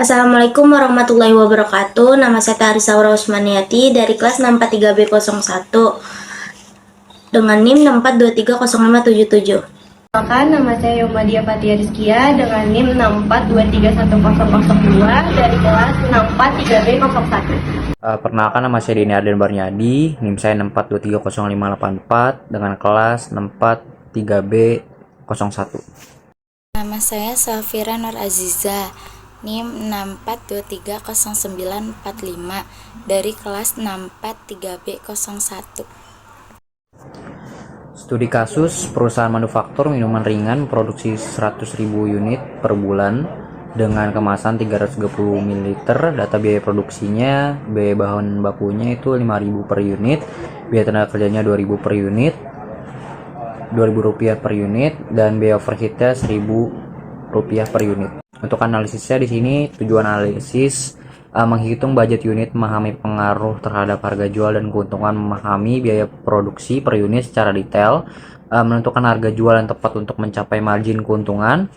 Assalamualaikum warahmatullahi wabarakatuh. Nama saya Tarisa Usmaniati dari kelas 643B01 dengan NIM 6423057. Perkenalkan, nama saya Yomadia Fatia Rizkia dengan NIM 6423002 dari kelas 643B01. Perkenalkan, nama saya Dini Arden Barnyadi, NIM saya 642300584 dengan kelas 643B01. Nama saya Safira Nur Aziza, NIM 642300945 dari kelas 643B01. Studi kasus perusahaan manufaktur minuman ringan produksi 100.000 unit per bulan dengan kemasan 330 ml. Data biaya produksinya, biaya bahan bakunya itu 5.000 per unit, biaya tenaga kerjanya 2.000 per unit, Rp2.000 per unit, dan biaya overheadnya Rp1.000 per unit. Untuk analisisnya di sini tujuan analisis menghitung budget unit, memahami pengaruh terhadap harga jual dan keuntungan, memahami biaya produksi per unit secara detail, menentukan harga jual yang tepat untuk mencapai margin keuntungan,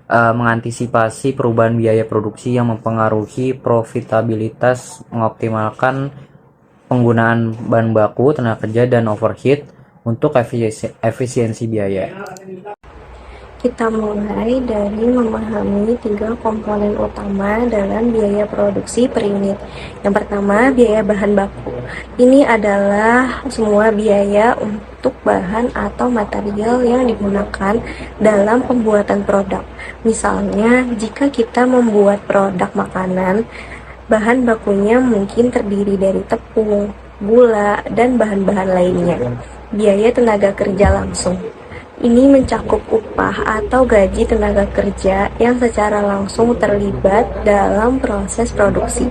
mengantisipasi perubahan biaya produksi yang mempengaruhi profitabilitas, mengoptimalkan penggunaan bahan baku, tenaga kerja, dan overhead untuk efisiensi biaya. Kita mulai dari memahami 3 komponen utama dalam biaya produksi per unit. Yang pertama, biaya bahan baku. Ini adalah semua biaya untuk bahan atau material yang digunakan dalam pembuatan produk. Misalnya, jika kita membuat produk makanan, bahan bakunya mungkin terdiri dari tepung, gula, dan bahan-bahan lainnya. Biaya tenaga kerja langsung. Ini mencakup upah atau gaji tenaga kerja yang secara langsung terlibat dalam proses produksi.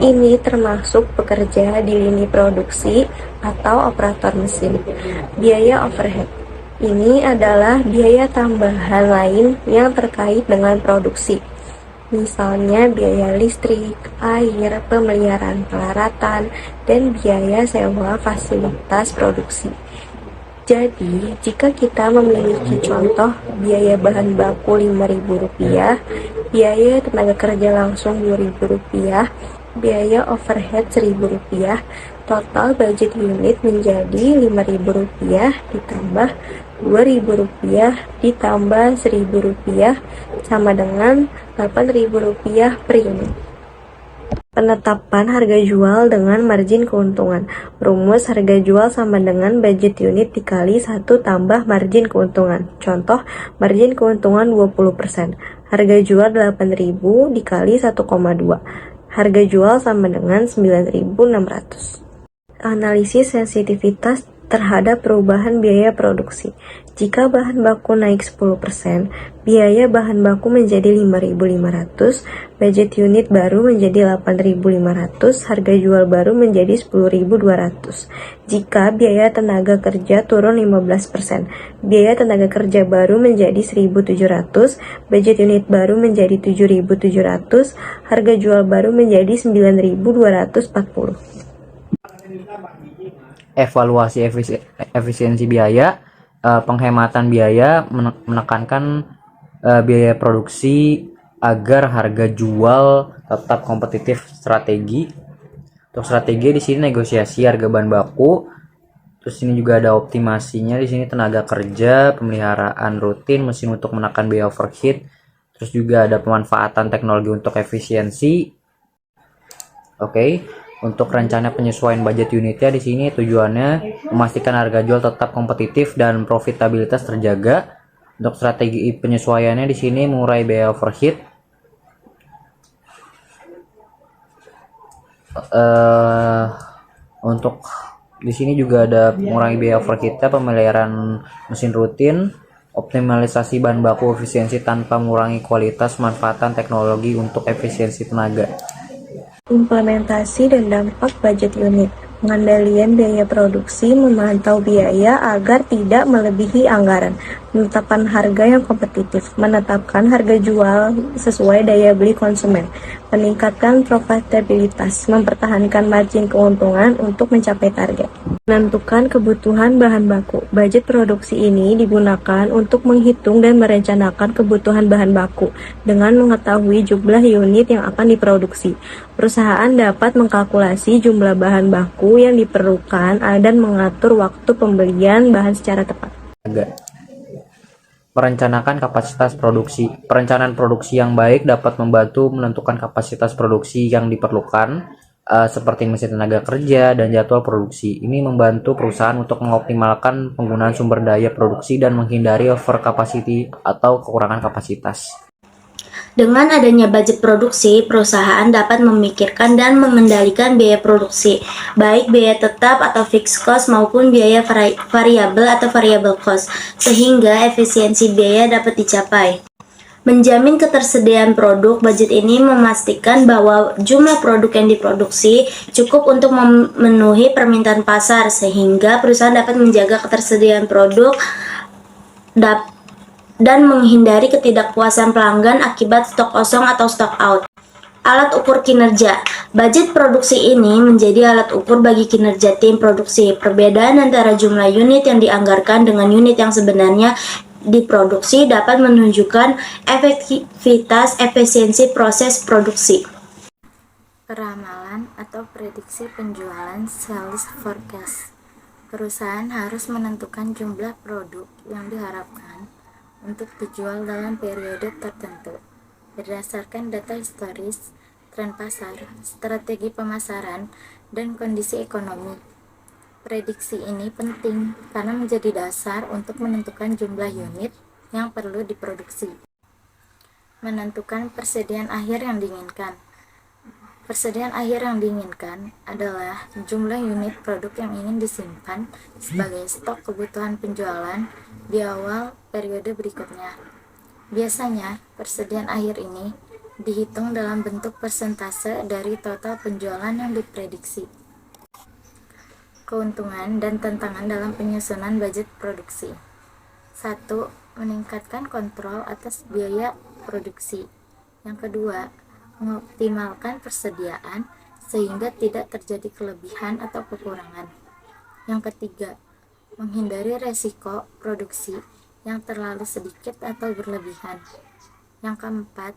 Ini termasuk pekerja di lini produksi atau operator mesin. Biaya overhead. Ini adalah biaya tambahan lain yang terkait dengan produksi. Misalnya biaya listrik, air, pemeliharaan peralatan, dan biaya sewa fasilitas produksi. Jadi, jika kita memiliki contoh biaya bahan baku Rp5.000, biaya tenaga kerja langsung Rp2.000, biaya overhead Rp1.000, total budget unit menjadi Rp5.000 ditambah Rp2.000 ditambah Rp1.000 sama dengan Rp8.000 per unit. Penetapan harga jual dengan margin keuntungan. Rumus harga jual sama dengan budget unit dikali 1 tambah margin keuntungan. Contoh, margin keuntungan 20%. Harga jual 8.000 dikali 1,2. Harga jual sama dengan 9.600. Analisis sensitivitas terhadap perubahan biaya produksi. Jika bahan baku naik 10%, biaya bahan baku menjadi Rp5.500, budget unit baru menjadi Rp8.500, harga jual baru menjadi Rp10.200. Jika biaya tenaga kerja turun 15%, biaya tenaga kerja baru menjadi Rp1.700, budget unit baru menjadi Rp7.700, harga jual baru menjadi Rp9.240. Evaluasi efisiensi biaya, penghematan biaya, menekankan biaya produksi agar harga jual tetap kompetitif. Strategi untuk strategi di sini negosiasi harga bahan baku, terus ini juga ada optimasinya di sini tenaga kerja, pemeliharaan rutin, mesin untuk menekan biaya overhead, terus juga ada pemanfaatan teknologi untuk efisiensi. Oke. Untuk rencana penyesuaian budget unitnya di sini tujuannya memastikan harga jual tetap kompetitif dan profitabilitas terjaga. Untuk strategi penyesuaiannya di sini mengurai biaya overhead, untuk di sini juga ada mengurangi biaya overheadnya, pemeliharaan mesin rutin, optimalisasi bahan baku efisiensi tanpa mengurangi kualitas, manfaatan teknologi untuk efisiensi tenaga. Implementasi dan dampak budget unit. Pengendalian biaya produksi, memantau biaya agar tidak melebihi anggaran, menetapkan harga yang kompetitif, menetapkan harga jual sesuai daya beli konsumen, meningkatkan profitabilitas, mempertahankan margin keuntungan untuk mencapai target. Menentukan kebutuhan bahan baku. Budget produksi ini digunakan untuk menghitung dan merencanakan kebutuhan bahan baku dengan mengetahui jumlah unit yang akan diproduksi. Perusahaan dapat mengkalkulasi jumlah bahan baku yang diperlukan dan mengatur waktu pembelian bahan secara tepat. Merencanakan kapasitas produksi. Perencanaan produksi yang baik dapat membantu menentukan kapasitas produksi yang diperlukan, seperti mesin tenaga kerja dan jadwal produksi. Ini membantu perusahaan untuk mengoptimalkan penggunaan sumber daya produksi dan menghindari over capacity atau kekurangan kapasitas. Dengan adanya budget produksi, perusahaan dapat memikirkan dan mengendalikan biaya produksi, baik biaya tetap atau fixed cost maupun biaya variabel atau variable cost, sehingga efisiensi biaya dapat dicapai. Menjamin ketersediaan produk, budget ini memastikan bahwa jumlah produk yang diproduksi cukup untuk memenuhi permintaan pasar, sehingga perusahaan dapat menjaga ketersediaan produk dan menghindari ketidakpuasan pelanggan akibat stok kosong atau stock out. Alat ukur kinerja. Budget produksi ini menjadi alat ukur bagi kinerja tim produksi. Perbedaan antara jumlah unit yang dianggarkan dengan unit yang sebenarnya diproduksi dapat menunjukkan efektivitas efisiensi proses produksi. Peramalan atau prediksi penjualan sales forecast. Perusahaan harus menentukan jumlah produk yang diharapkan untuk dijual dalam periode tertentu berdasarkan data historis, tren pasar, strategi pemasaran, dan kondisi ekonomi. Prediksi ini penting karena menjadi dasar untuk menentukan jumlah unit yang perlu diproduksi. Menentukan persediaan akhir yang diinginkan. Persediaan akhir yang diinginkan adalah jumlah unit produk yang ingin disimpan sebagai stok kebutuhan penjualan di awal periode berikutnya. Biasanya, persediaan akhir ini dihitung dalam bentuk persentase dari total penjualan yang diprediksi. Keuntungan dan tantangan dalam penyusunan budget produksi. 1. Meningkatkan kontrol atas biaya produksi. Yang kedua, mengoptimalkan persediaan sehingga tidak terjadi kelebihan atau kekurangan. Yang ketiga, menghindari resiko produksi yang terlalu sedikit atau berlebihan. Yang keempat,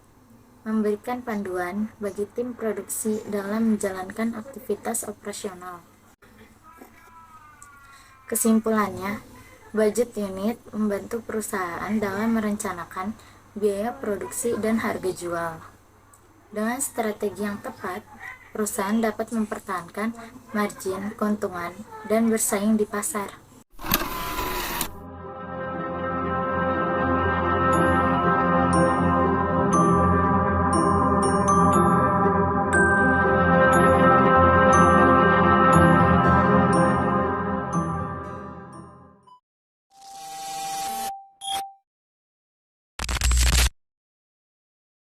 memberikan panduan bagi tim produksi dalam menjalankan aktivitas operasional. Kesimpulannya, budget unit membantu perusahaan dalam merencanakan biaya produksi dan harga jual. Dengan strategi yang tepat, perusahaan dapat mempertahankan margin keuntungan dan bersaing di pasar.